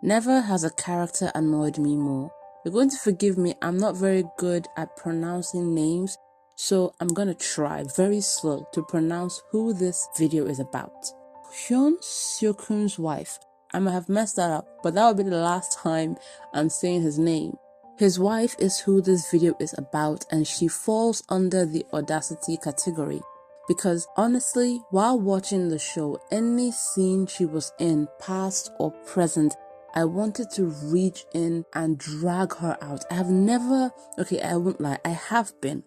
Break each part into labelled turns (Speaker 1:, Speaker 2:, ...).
Speaker 1: Never has a character annoyed me more. You're going to forgive me, I'm not very good at pronouncing names, so I'm gonna try very slow to pronounce who this video is about. Hyun Seok-hoon's wife. I might have messed that up, but that would be the last time I'm saying his name. His wife is who this video is about, and she falls under the audacity category. Because honestly, while watching the show, any scene she was in, past or present, I wanted to reach in and drag her out. I have never, okay, I won't lie, I have been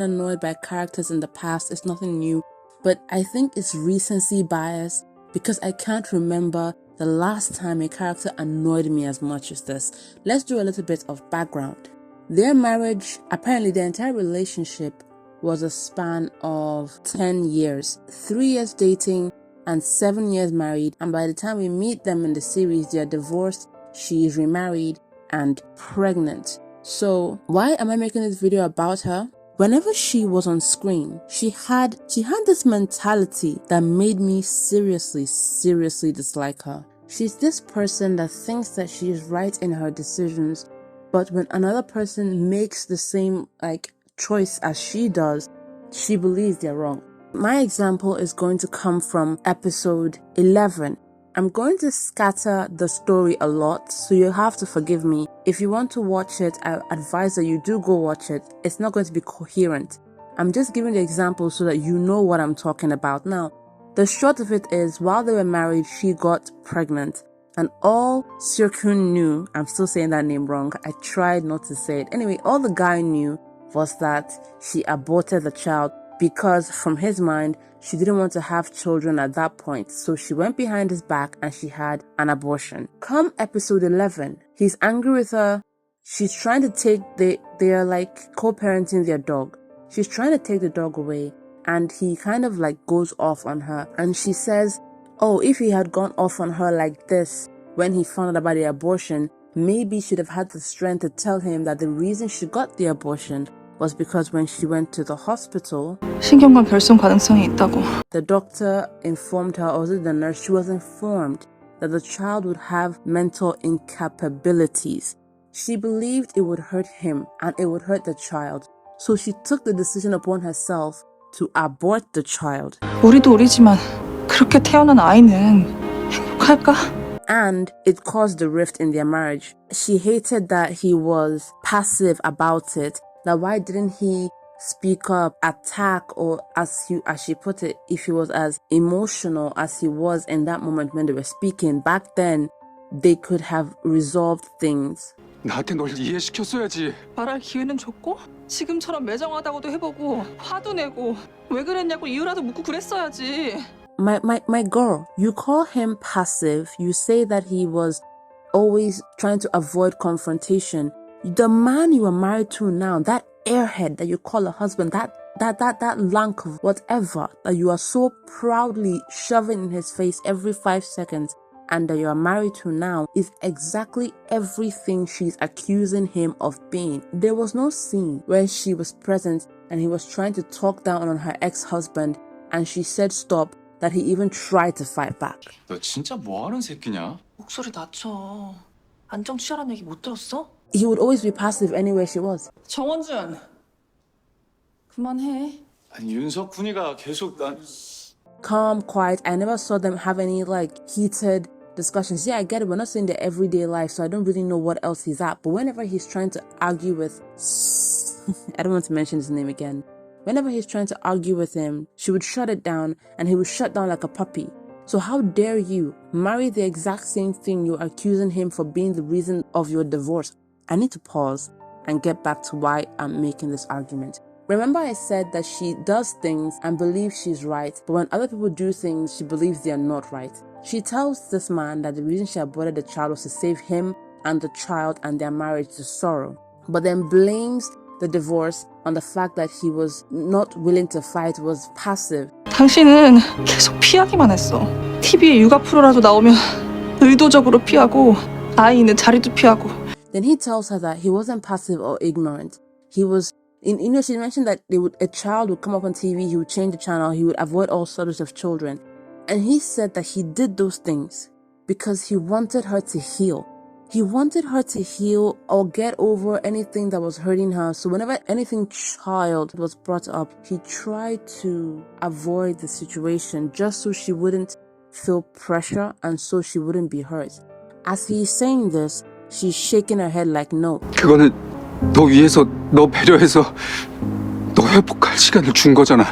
Speaker 1: annoyed by characters in the past. It's nothing new, but I think it's recency bias because I can't remember the last time a character annoyed me as much as this. Let's do a little bit of background. Their marriage, apparently their entire relationship, was a span of 10 years, 3 years dating and 7 years married, and by the time we meet them in the series, they are divorced, she is remarried and pregnant. So why am I making this video about her? Whenever she was on screen, she had this mentality that made me seriously dislike her. She's this person that thinks that she is right in her decisions, but when another person makes the same choice as she does, she believes they're wrong. My example is going to come from episode 11. I'm going to scatter the story a lot, so you'll have to forgive me. If you want to watch it, I advise that you do go watch it. It's not going to be coherent. I'm just giving the example so that you know what I'm talking about. Now, the short of it is, while they were married, she got pregnant. And all Seok-hoon knew, I'm still saying that name wrong, I tried not to say it. Anyway, all the guy knew was that she aborted the child because from his mind, she didn't want to have children at that point. So she went behind his back and she had an abortion. Come episode 11, he's angry with her. She's trying to take they're like co-parenting their dog. She's trying to take the dog away and he kind of like goes off on her. And she says, oh, if he had gone off on her like this when he found out about the abortion, maybe she'd have had the strength to tell him that the reason she got the abortion was because when she went to the hospital,
Speaker 2: 신경관 결손 가능성이 있다고.
Speaker 1: the doctor informed her, or was it the nurse? She was informed that the child would have mental incapabilities. She believed it would hurt him and it would hurt the child. So she took the decision upon herself to abort the child.
Speaker 2: 우리도 우리지만 그렇게 태어난 아이는 행복할까?
Speaker 1: And it caused a rift in their marriage. She hated that he was passive about it. Now, why didn't he speak up, attack, or as she put it, if he was as emotional as he was in that moment when they were speaking, back then, they could have resolved things.
Speaker 3: 나한테 널 이해시켰어야지.
Speaker 2: 말할 기회는 줬고 지금처럼 매정하다고도 해보고 화도 내고 왜 그랬냐고 이유라도 묻고 그랬어야지.
Speaker 1: My girl, you call him passive. You say that he was always trying to avoid confrontation. The man you are married to now, that airhead that you call a husband, that lank of whatever that you are so proudly shoving in his face every 5 seconds and that you are married to now, is exactly everything she's accusing him of being. There was no scene where she was present and he was trying to talk down on her ex-husband and she said stop, that he even tried to fight back.
Speaker 3: 너 진짜 뭐하는 새끼냐?
Speaker 2: 목소리 낮춰. 안정 취하란 얘기 못 들었어?
Speaker 1: He would always be passive anywhere she was.
Speaker 2: 정원준, 그만해.
Speaker 3: 아니 윤석훈이가 계속 난
Speaker 1: Calm, quiet. I never saw them have any heated discussions. Yeah, I get it. We're not saying their everyday life, so I don't really know what else he's at. But whenever he's trying to argue with, I don't want to mention his name again. Whenever he's trying to argue with him, she would shut it down and he would shut down like a puppy. So how dare you marry the exact same thing you're accusing him for being the reason of your divorce? I need to pause and get back to why I'm making this argument. Remember I said that she does things and believes she's right, but when other people do things, she believes they are not right. She tells this man that the reason she aborted the child was to save him and the child and their marriage to sorrow, but then blames the divorce on the fact that he was not willing to fight, was passive.
Speaker 2: 당신은 계속 피하기만 했어. TV에 육아 프로라도 나오면 의도적으로 피하고 아이 있는 자리도 피하고.
Speaker 1: Then he tells her that he wasn't passive or ignorant. He was, she mentioned that a child would come up on TV, he would change the channel, he would avoid all sorts of children. And he said that he did those things because he wanted her to heal. He wanted her to heal or get over anything that was hurting her. So whenever anything child was brought up, he tried to avoid the situation just so she wouldn't feel pressure and so she wouldn't be hurt. As he's saying this, she's shaking her head like no.
Speaker 3: 그거는 너 위해서 너 배려해서 너 회복할 시간을 준 거잖아.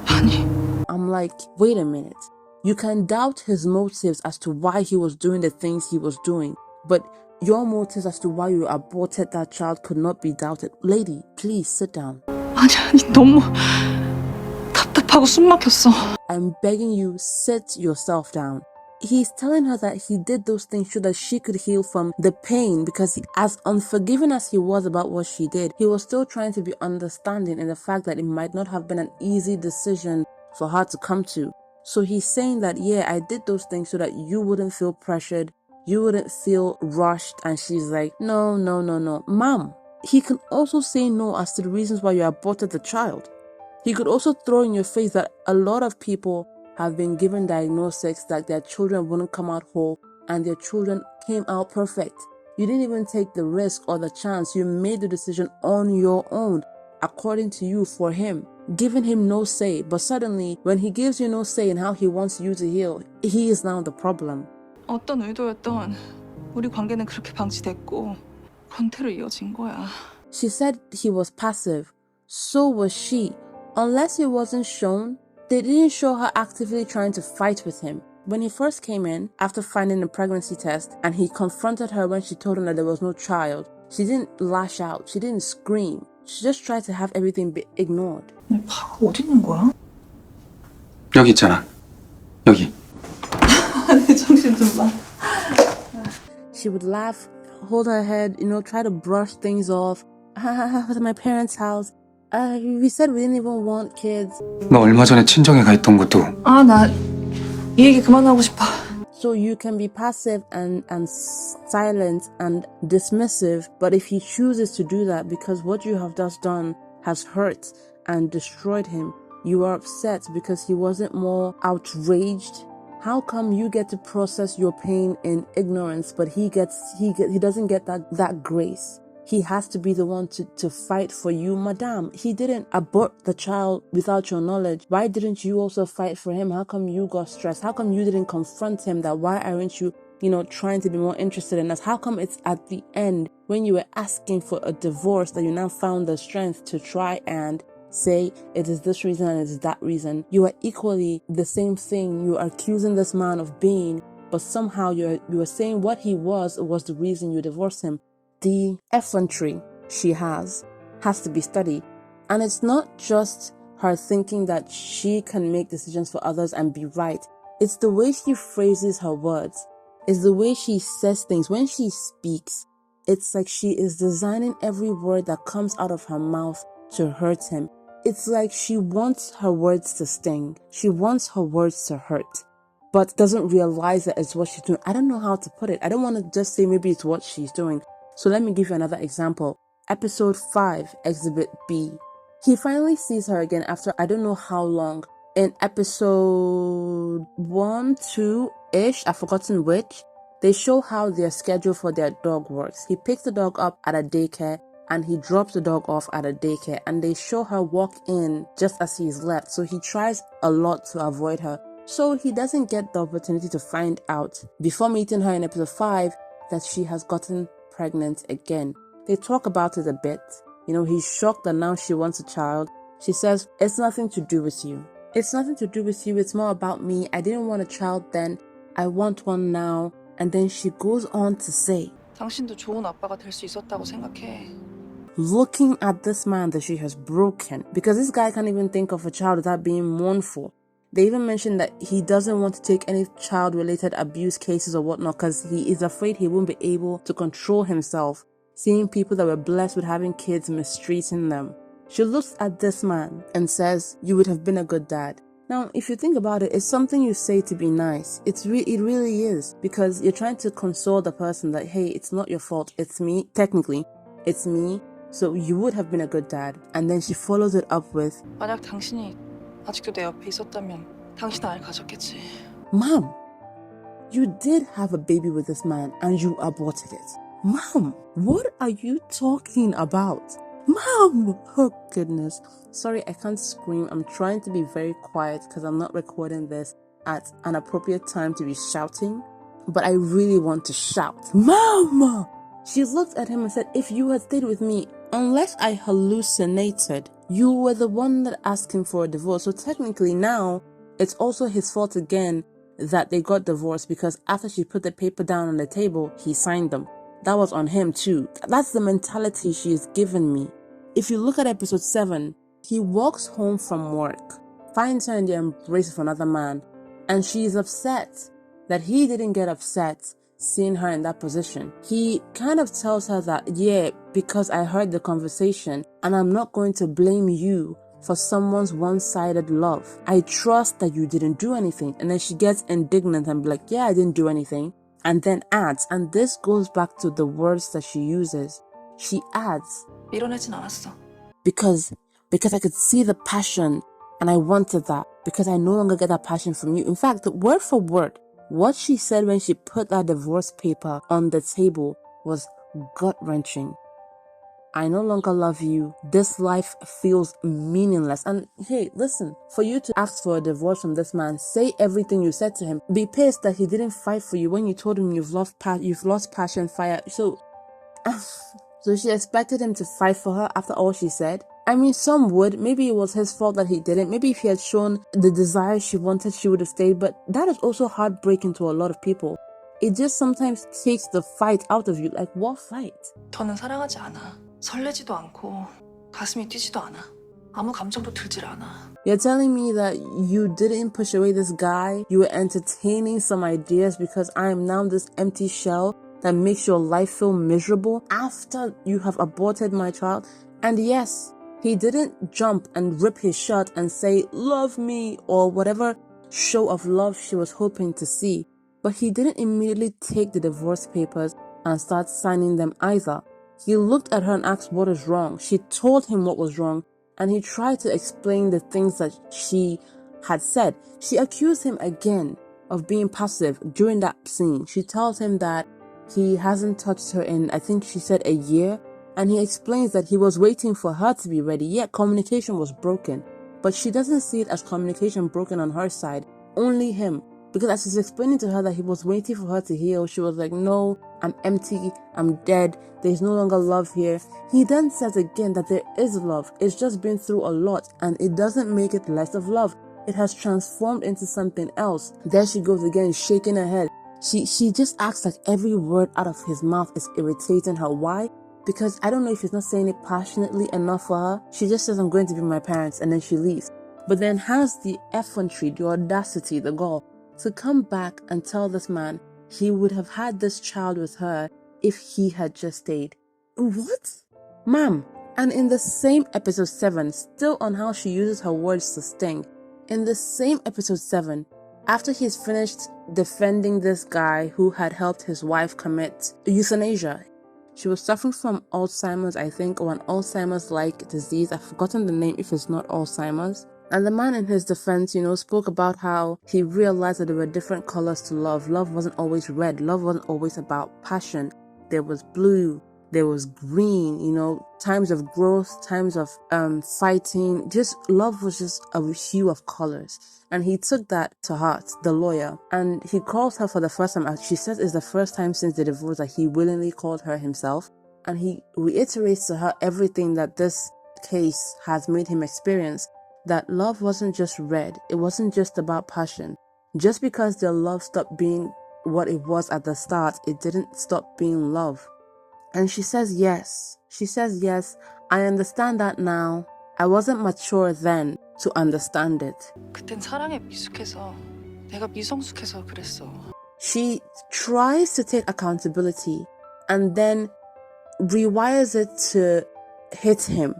Speaker 2: 아니,
Speaker 1: I'm like, wait a minute. You can doubt his motives as to why he was doing the things he was doing, but your motives as to why you aborted that child could not be doubted. Lady, please sit down.
Speaker 2: 아니, 너무 답답하고 숨 막혔어.
Speaker 1: I'm begging you, sit yourself down. He's telling her that he did those things so that she could heal from the pain because as unforgiving as he was about what she did, he was still trying to be understanding in the fact that it might not have been an easy decision for her to come to. So he's saying that, yeah, I did those things so that you wouldn't feel pressured, you wouldn't feel rushed. And she's like, no. Mom, he can also say no as to the reasons why you aborted the child. He could also throw in your face that a lot of people have been given diagnosis that their children wouldn't come out whole and their children came out perfect. You didn't even take the risk or the chance. You made the decision on your own, according to you, for him, giving him no say. But suddenly, when he gives you no say in how he wants you to heal, he is now the problem.
Speaker 2: 어떤 의도였던 우리 관계는 그렇게 방치됐고 권태로 이어진 거야.
Speaker 1: She said he was passive. So was she. Unless it wasn't shown, they didn't show her actively trying to fight with him. When he first came in, after finding a pregnancy test, and he confronted her when she told him that there was no child, she didn't lash out, she didn't scream. She just tried to have everything be ignored.
Speaker 2: 바가 어디 있는 거야?
Speaker 3: 여기 있잖아. 여기.
Speaker 2: 내 정신 좀 봐.
Speaker 1: She would laugh, hold her head, try to brush things off. At my parents' house. We said we didn't even want kids.
Speaker 3: 너 얼마 전에 친정에 가 있던 것도
Speaker 2: 아, 나 이 얘기 그만하고 싶어.
Speaker 1: So you can be passive and silent and dismissive, but if he chooses to do that because what you have just done has hurt and destroyed him, you are upset because he wasn't more outraged. How come you get to process your pain in ignorance, but he doesn't get that grace? He has to be the one to fight for you. Madam, he didn't abort the child without your knowledge. Why didn't you also fight for him? How come you got stressed? How come you didn't confront him that why aren't you, trying to be more interested in us? How come it's at the end when you were asking for a divorce that you now found the strength to try and say it is this reason and it is that reason? You are equally the same thing. You are accusing this man of being, but somehow you are saying what he was the reason you divorced him. The effrontery she has to be studied. And it's not just her thinking that she can make decisions for others and be right. It's the way she phrases her words. It's the way she says things. When she speaks, it's like she is designing every word that comes out of her mouth to hurt him. It's like she wants her words to sting. She wants her words to hurt, but doesn't realize that it's what she's doing. I don't know how to put it. I don't want to just say maybe it's what she's doing. So let me give you another example. Episode 5, Exhibit B. He finally sees her again after I don't know how long. In episode 1, 2-ish, I've forgotten which, they show how their schedule for their dog works. He picks the dog up at a daycare and he drops the dog off at a daycare, and they show her walk in just as he's left. So he tries a lot to avoid her. So he doesn't get the opportunity to find out before meeting her in episode 5 that she has gotten pregnant again. They talk about it a bit. He's shocked that now she wants a child. She says, it's nothing to do with you. It's nothing to do with you. It's more about me. I didn't want a child then. I want one now. And then she goes on to say,
Speaker 2: 당신도 좋은 아빠가 될 수 있었다고 생각해.
Speaker 1: looking at this man that she has broken, because this guy can't even think of a child without being mournful. They even mentioned that he doesn't want to take any child-related abuse cases or whatnot because he is afraid he won't be able to control himself, seeing people that were blessed with having kids mistreating them. She looks at this man and says, you would have been a good dad. Now, if you think about it, it's something you say to be nice. It really is, because you're trying to console the person that, hey, it's not your fault. It's me. Technically, it's me. So you would have been a good dad. And then she follows it up with,
Speaker 2: 만약 당신이 아직도 내 옆에 있었다면 당신 아이를 가졌겠지.
Speaker 1: Mom, You did have a baby with this man and you aborted it. Mom, what are you talking about? Mom! Oh goodness. Sorry, I can't scream. I'm trying to be very quiet because I'm not recording this at an appropriate time to be shouting. But I really want to shout. Mom! She looked at him and said, if you had stayed with me, unless I hallucinated, you were the one that asked him for a divorce. So technically now, it's also his fault again that they got divorced because after she put the paper down on the table, he signed them. That was on him too. That's the mentality she has given me. If you look at episode 7, he walks home from work, finds her in the embrace of another man, and she is upset that he didn't get upset seeing her in that position. He kind of tells her that, yeah, because I heard the conversation and I'm not going to blame you for someone's one-sided love. I trust that you didn't do anything. And then she gets indignant and be like, yeah, I didn't do anything. And then adds, and this goes back to the words that she uses. She adds,
Speaker 2: 밀어내진 않았어.
Speaker 1: because I could see the passion and I wanted that because I no longer get that passion from you. In fact, word for word, what she said when she put that divorce paper on the table was gut-wrenching. I no longer love you. This life feels meaningless. And hey, listen, for you to ask for a divorce from this man, say everything you said to him. Be pissed that he didn't fight for you when you told him you've lost passion, fire. So she expected him to fight for her after all she said? I mean, some would. Maybe it was his fault that he didn't. Maybe if he had shown the desire she wanted, she would have stayed. But that is also heartbreaking to a lot of people. It just sometimes takes the fight out of you. Like, what fight?
Speaker 2: 더는 사랑하지 않아. 설레지도 않고 가슴이 뛰지도 않아. 아무 감정도 들질 않아.
Speaker 1: You're telling me that you didn't push away this guy? You were entertaining some ideas because I am now this empty shell that makes your life feel miserable after you have aborted my child? And yes, he didn't jump and rip his shirt and say, love me, or whatever show of love she was hoping to see. But he didn't immediately take the divorce papers and start signing them either. He looked at her and asked what is wrong. She told him what was wrong, and he tried to explain the things that she had said. She accused him again of being passive during that scene. She tells him that he hasn't touched her in, I think she said, a year. And he explains that he was waiting for her to be ready, yet communication was broken. But she doesn't see it as communication broken on her side, only him. Because as he's explaining to her that he was waiting for her to heal, she was like, no, I'm empty, I'm dead, there's no longer love here. He then says again that there is love, it's just been through a lot, and it doesn't make it less of love. It has transformed into something else. There she goes again, shaking her head. She just acts like every word out of his mouth is irritating her. Why? Because I don't know if he's not saying it passionately enough for her. She just says, I'm going to be my parents, and then she leaves. But then has the effrontery, the audacity, the gall to come back and tell this man he would have had this child with her if he had just stayed. What? Ma'am. And in the same episode 7, still on how she uses her words to sting, in the same episode 7, after he's finished defending this guy who had helped his wife commit euthanasia, she was suffering from Alzheimer's, I think, or an Alzheimer's-like disease. I've forgotten the name if it's not Alzheimer's. And the man in his defense, spoke about how he realized that there were different colors to love. Love wasn't always red. Love wasn't always about passion. There was blue. There was green, times of growth, times of fighting. Just love was just a hue of colors. And he took that to heart, the lawyer. And he calls her for the first time. She says it's the first time since the divorce that he willingly called her himself. And he reiterates to her everything that this case has made him experience. That love wasn't just red. It wasn't just about passion. Just because their love stopped being what it was at the start, it didn't stop being love. And she says yes. She says yes. I understand that now. I wasn't mature then to understand it.
Speaker 2: 그땐 사랑에 미숙해서 내가 미성숙해서 그랬어.
Speaker 1: She tries to take accountability and then rewires it to hit him.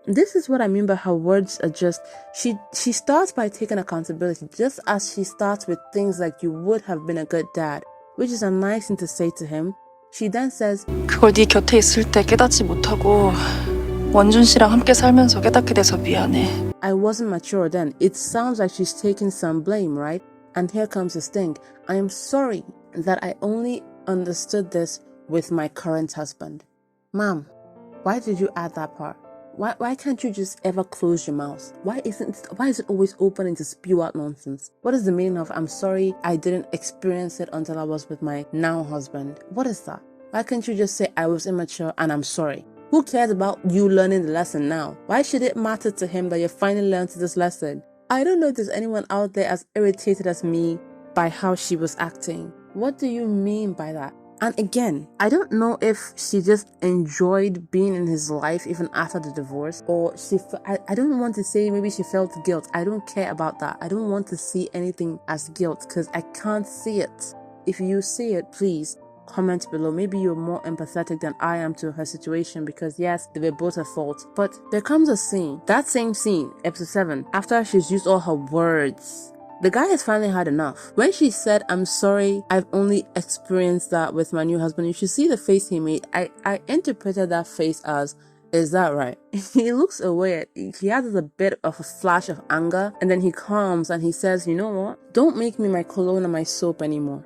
Speaker 1: This is what I mean by her words are just, she starts by taking accountability, just as she starts with things like you would have been a good dad, which is a nice thing to say to him. She then says,
Speaker 2: 그걸 네 곁에 있을 때 깨닫지 못하고 원준 씨랑 함께 살면서 깨닫게 돼서 미안해.
Speaker 1: I wasn't mature then. It sounds like she's taking some blame, right? And here comes this thing. I am sorry that I only understood this with my current husband. Mom, why did you add that part? Why can't you just ever close your mouth? Why is it always open and to spew out nonsense? What is the meaning of I'm sorry I didn't experience it until I was with my now husband? What is that? Why can't you just say I was immature and I'm sorry? Who cares about you learning the lesson now? Why should it matter to him that you finally learned this lesson? I don't know if there's anyone out there as irritated as me by how she was acting. What do you mean by that? And again, I don't know if she just enjoyed being in his life even after the divorce, or I don't want to say maybe she felt guilt. I don't care about that. I don't want to see anything as guilt because I can't see it. If you see it, please comment below. Maybe you're more empathetic than I am to her situation because yes, they were both at fault. But there comes a scene, that same scene, episode 7, after she's used all her words. The guy has finally had enough. When she said, I'm sorry, I've only experienced that with my new husband, you should see the face he made. I interpreted that face as, is that right? He looks away. He has a bit of a flash of anger, and then he calms and he says, you know what? Don't make me my cologne and my soap anymore.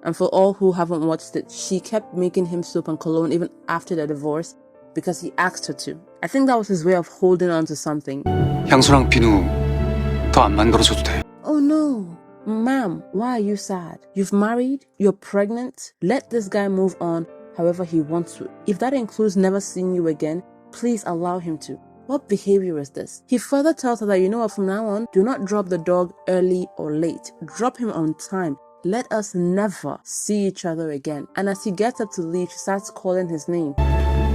Speaker 1: And for all who haven't watched it, she kept making him soap and cologne even after the divorce because he asked her to. I think that was his way of holding on to something.
Speaker 3: 향수랑 비누 더 안 만들어줘도 돼.
Speaker 1: Oh no, ma'am, why are you sad? You've married, you're pregnant, let this guy move on however he wants to. If that includes never seeing you again, please allow him to. What behavior is this? He further tells her that, you know what, from now on, do not drop the dog early or late. Drop him on time. Let us never see each other again. And as he gets up to leave, she starts calling his name.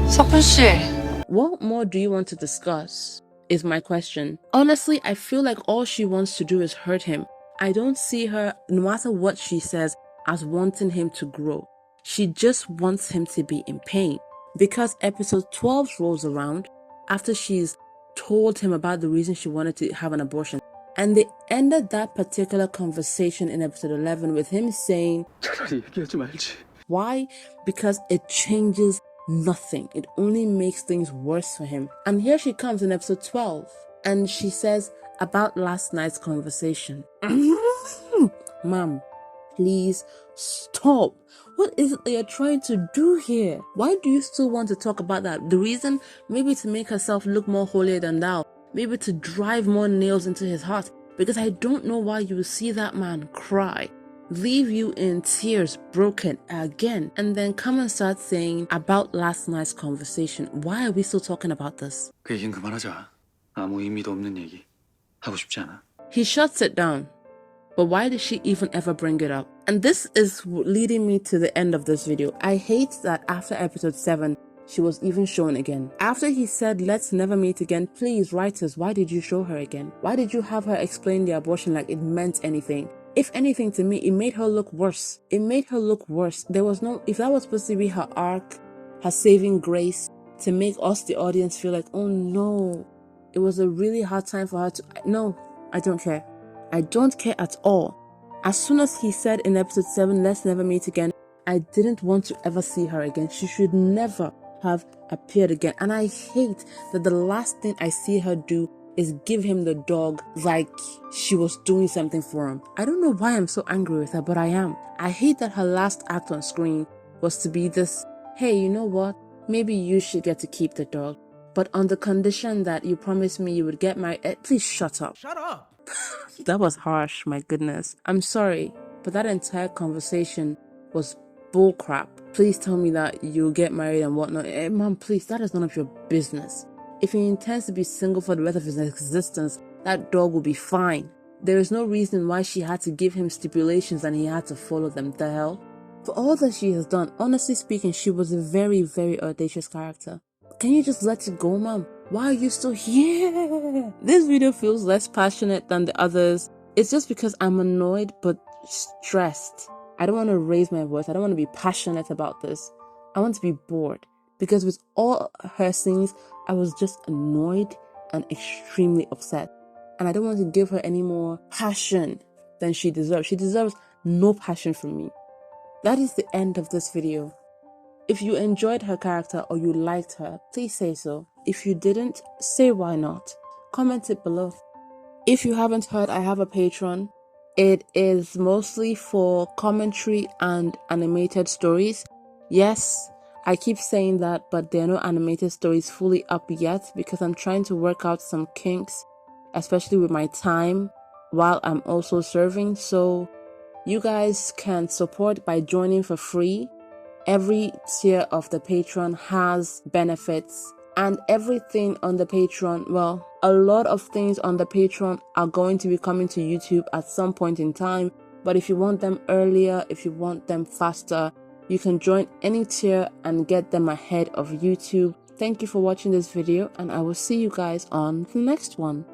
Speaker 2: 석훈 씨.
Speaker 1: What more do you want to discuss? Is my question. Honestly, I feel like all she wants to do is hurt him. I don't see her, no matter what she says, as wanting him to grow. She just wants him to be in pain. Because episode 12 rolls around, after she's told him about the reason she wanted to have an abortion, and they ended that particular conversation in episode 11 with him saying,
Speaker 3: 차라리 얘기하지 말지.
Speaker 1: why? Because it changes nothing. It only makes things worse for him. And here she comes in episode 12 and she says about last night's conversation. Mom, please stop. What is it that you're trying to do here? Why do you still want to talk about that? The reason? Maybe to make herself look more holier than thou. Maybe to drive more nails into his heart. Because I don't know why you see that man cry, leave you in tears, broken again, and then come and start saying about last night's conversation. Why are we still talking about this?
Speaker 3: 그 얘기는 그만하자. 아무 의미도 없는 얘기. 하고 싶지 않아.
Speaker 1: He shuts it down. But why did she even ever bring it up? And this is leading me to the end of this video. I hate that after episode 7, she was even shown again. After he said, let's never meet again, please write us, why did you show her again? Why did you have her explain the abortion like it meant anything? If anything, to me, it made her look worse. It made her look worse. There was no, if that was supposed to be her arc, her saving grace, to make us, the audience, feel like, oh no, it was a really hard time for her to, no, I don't care. I don't care at all. As soon as he said in episode 7, let's never meet again, I didn't want to ever see her again. She should never have appeared again. And I hate that the last thing I see her do is give him the dog like she was doing something for him. I don't know why I'm so angry with her, but I am. I hate that her last act on screen was to be this, hey, you know what? Maybe you should get to keep the dog, but on the condition that you promised me you would get married. Please shut up.
Speaker 4: Shut up.
Speaker 1: That was harsh, my goodness. I'm sorry, but that entire conversation was bullcrap. Please tell me that you'll get married and whatnot. Mom, please, that is none of your business. If he intends to be single for the rest of his existence, that dog will be fine. There is no reason why she had to give him stipulations and he had to follow them. The hell? For all that she has done, honestly speaking, she was a very, very audacious character. Can you just let it go, Mom? Why are you still here? This video feels less passionate than the others. It's just because I'm annoyed but stressed. I don't want to raise my voice. I don't want to be passionate about this. I want to be bored. Because with all her scenes, I was just annoyed and extremely upset. And I don't want to give her any more passion than she deserves. She deserves no passion from me. That is the end of this video. If you enjoyed her character or you liked her, please say so. If you didn't, say why not. Comment it below. If you haven't heard, I have a Patreon. It is mostly for commentary and animated stories. Yes, I keep saying that, but there are no animated stories fully up yet because I'm trying to work out some kinks, especially with my time while I'm also serving. So you guys can support by joining for free. Every tier of the Patreon has benefits, and everything on the Patreon, well, a lot of things on the Patreon are going to be coming to YouTube at some point in time. But if you want them earlier, if you want them faster, you can join any tier and get them ahead of YouTube. Thank you for watching this video, and I will see you guys on the next one.